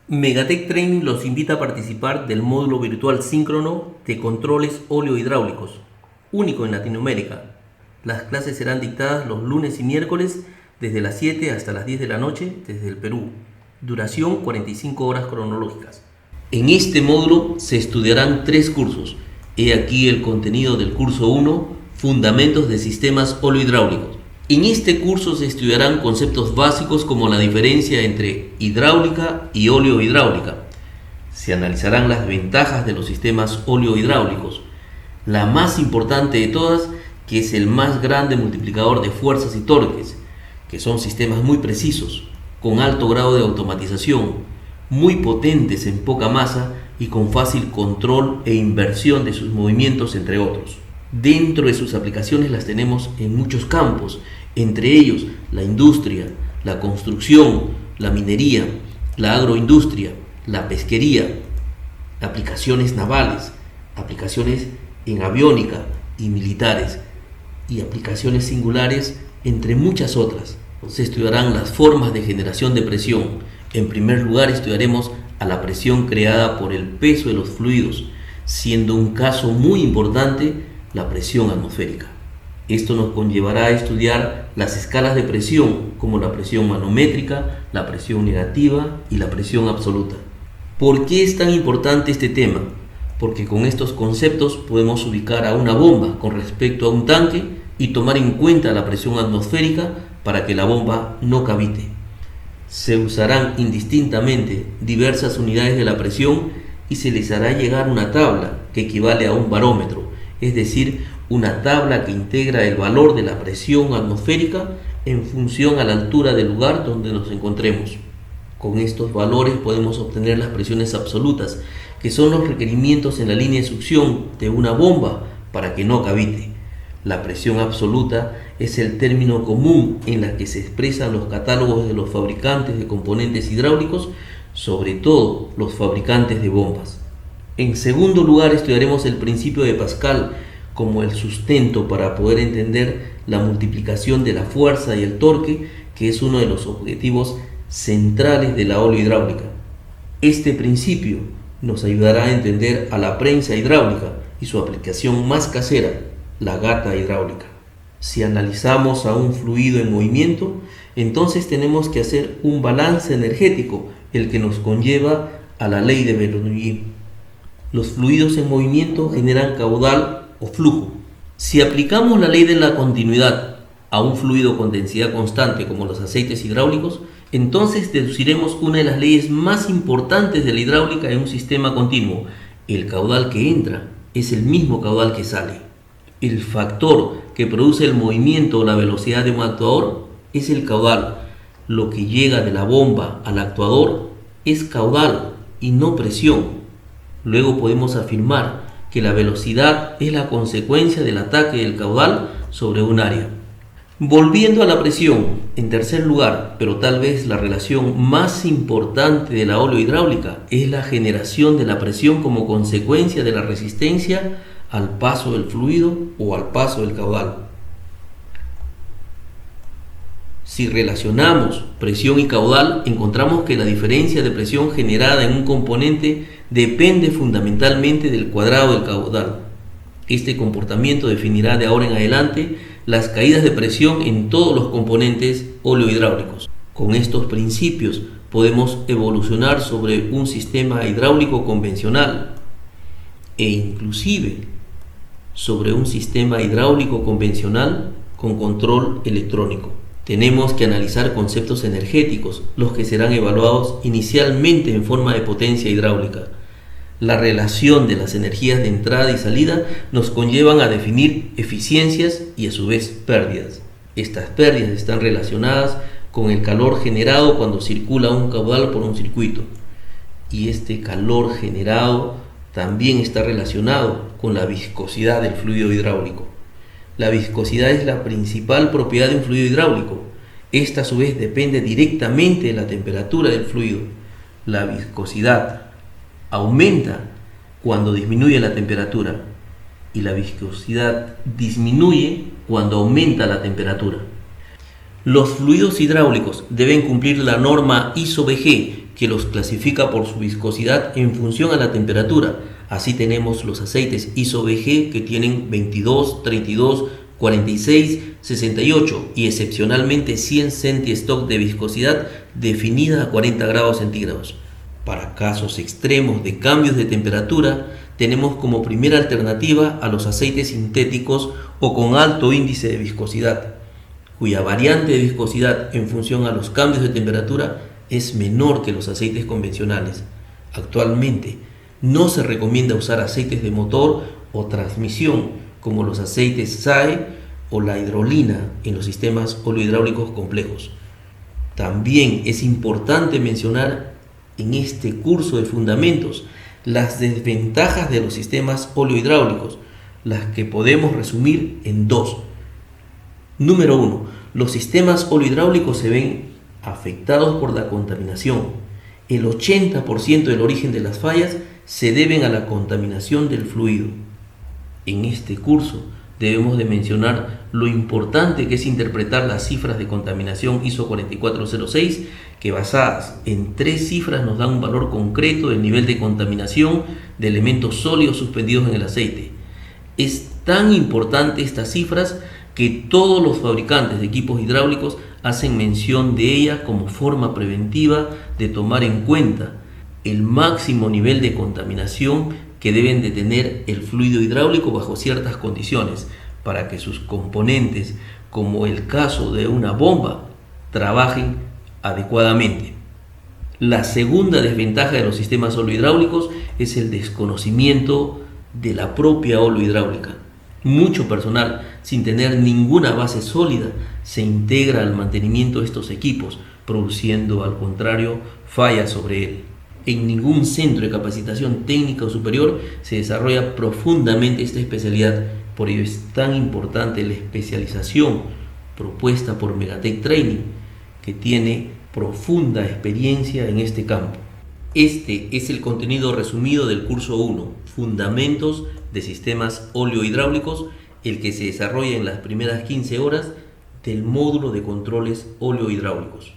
Megatech Training los invita a participar del módulo virtual síncrono de controles óleo-hidráulicos, único en Latinoamérica. Las clases serán dictadas los lunes y miércoles desde las 7 hasta las 10 de la noche desde el Perú. Duración 45 horas cronológicas. En este módulo se estudiarán 3 cursos. He aquí el contenido del curso 1, Fundamentos de Sistemas Óleo-Hidráulicos. En este curso se estudiarán conceptos básicos como la diferencia entre hidráulica y óleo-hidráulica. Se analizarán las ventajas de los sistemas óleo-hidráulicos. La más importante de todas, que es el más grande multiplicador de fuerzas y torques, que son sistemas muy precisos, con alto grado de automatización, muy potentes en poca masa y con fácil control e inversión de sus movimientos, entre otros. Dentro de sus aplicaciones las tenemos en muchos campos, entre ellos la industria, la construcción, la minería, la agroindustria, la pesquería, aplicaciones navales, aplicaciones en aviónica y militares y aplicaciones singulares, entre muchas otras. Se estudiarán las formas de generación de presión. En primer lugar estudiaremos a la presión creada por el peso de los fluidos, siendo un caso muy importante la presión atmosférica. Esto nos conllevará a estudiar las escalas de presión, como la presión manométrica, la presión negativa y la presión absoluta. ¿Por qué es tan importante este tema? Porque con estos conceptos podemos ubicar a una bomba con respecto a un tanque y tomar en cuenta la presión atmosférica para que la bomba no cavite. Se usarán indistintamente diversas unidades de la presión y se les hará llegar una tabla que equivale a un barómetro, es decir, una tabla que integra el valor de la presión atmosférica en función a la altura del lugar donde nos encontremos. Con estos valores podemos obtener las presiones absolutas, que son los requerimientos en la línea de succión de una bomba para que no cavite. La presión absoluta es el término común en la que se expresan los catálogos de los fabricantes de componentes hidráulicos, sobre todo los fabricantes de bombas. En segundo lugar, estudiaremos el principio de Pascal como el sustento para poder entender la multiplicación de la fuerza y el torque, que es uno de los objetivos centrales de la óleo-hidráulica. Este principio nos ayudará a entender a la prensa hidráulica y su aplicación más casera, la gata hidráulica. Si analizamos a un fluido en movimiento, entonces tenemos que hacer un balance energético, el que nos conlleva a la ley de Bernoulli. Los fluidos en movimiento generan caudal o flujo. Si aplicamos la ley de la continuidad a un fluido con densidad constante como los aceites hidráulicos, entonces deduciremos una de las leyes más importantes de la hidráulica en un sistema continuo. El caudal que entra es el mismo caudal que sale. El factor que produce el movimiento o la velocidad de un actuador es el caudal. Lo que llega de la bomba al actuador es caudal y no presión. Luego podemos afirmar que la velocidad es la consecuencia del ataque del caudal sobre un área. Volviendo a la presión, en tercer lugar, pero tal vez la relación más importante de la óleo-hidráulica es la generación de la presión como consecuencia de la resistencia al paso del fluido o al paso del caudal. Si relacionamos presión y caudal, encontramos que la diferencia de presión generada en un componente depende fundamentalmente del cuadrado del caudal. Este comportamiento definirá de ahora en adelante las caídas de presión en todos los componentes óleo-hidráulicos. Con estos principios podemos evolucionar sobre un sistema hidráulico convencional e inclusive sobre un sistema hidráulico convencional con control electrónico. Tenemos que analizar conceptos energéticos, los que serán evaluados inicialmente en forma de potencia hidráulica. La relación de las energías de entrada y salida nos conllevan a definir eficiencias y a su vez pérdidas. Estas pérdidas están relacionadas con el calor generado cuando circula un caudal por un circuito, y este calor generado también está relacionado con la viscosidad del fluido hidráulico. La viscosidad es la principal propiedad de un fluido hidráulico. Esta a su vez depende directamente de la temperatura del fluido. La viscosidad aumenta cuando disminuye la temperatura y la viscosidad disminuye cuando aumenta la temperatura. Los fluidos hidráulicos deben cumplir la norma ISO-BG, que los clasifica por su viscosidad en función a la temperatura. Así tenemos los aceites ISO-BG que tienen 22, 32, 46, 68 y excepcionalmente 100 centi-stock de viscosidad definida a 40 grados centígrados. Para casos extremos de cambios de temperatura, tenemos como primera alternativa a los aceites sintéticos o con alto índice de viscosidad, cuya variante de viscosidad en función a los cambios de temperatura es menor que los aceites convencionales. Actualmente no se recomienda usar aceites de motor o transmisión como los aceites SAE o la hidrolina en los sistemas oleohidráulicos complejos. También es importante mencionar en este curso de fundamentos las desventajas de los sistemas oleohidráulicos, las que podemos resumir en dos. Número 1. Los sistemas oleohidráulicos se ven afectados por la contaminación. El 80% del origen de las fallas se deben a la contaminación del fluido. En este curso debemos de mencionar lo importante que es interpretar las cifras de contaminación ISO 4406, que basadas en 3 cifras nos dan un valor concreto del nivel de contaminación de elementos sólidos suspendidos en el aceite. Es tan importante estas cifras que todos los fabricantes de equipos hidráulicos hacen mención de ella como forma preventiva de tomar en cuenta el máximo nivel de contaminación que deben de tener el fluido hidráulico bajo ciertas condiciones para que sus componentes, como el caso de una bomba, trabajen adecuadamente. La segunda desventaja de los sistemas oleohidráulicos es el desconocimiento de la propia oleohidráulica. Mucho personal, sin tener ninguna base sólida, se integra al mantenimiento de estos equipos, produciendo al contrario fallas sobre él. En ningún centro de capacitación técnica o superior se desarrolla profundamente esta especialidad. Por ello es tan importante la especialización propuesta por Megatech Training, que tiene profunda experiencia en este campo. Este es el contenido resumido del curso 1, Fundamentos de Sistemas Oleohidráulicos, el que se desarrolla en las primeras 15 horas del módulo de controles oleohidráulicos.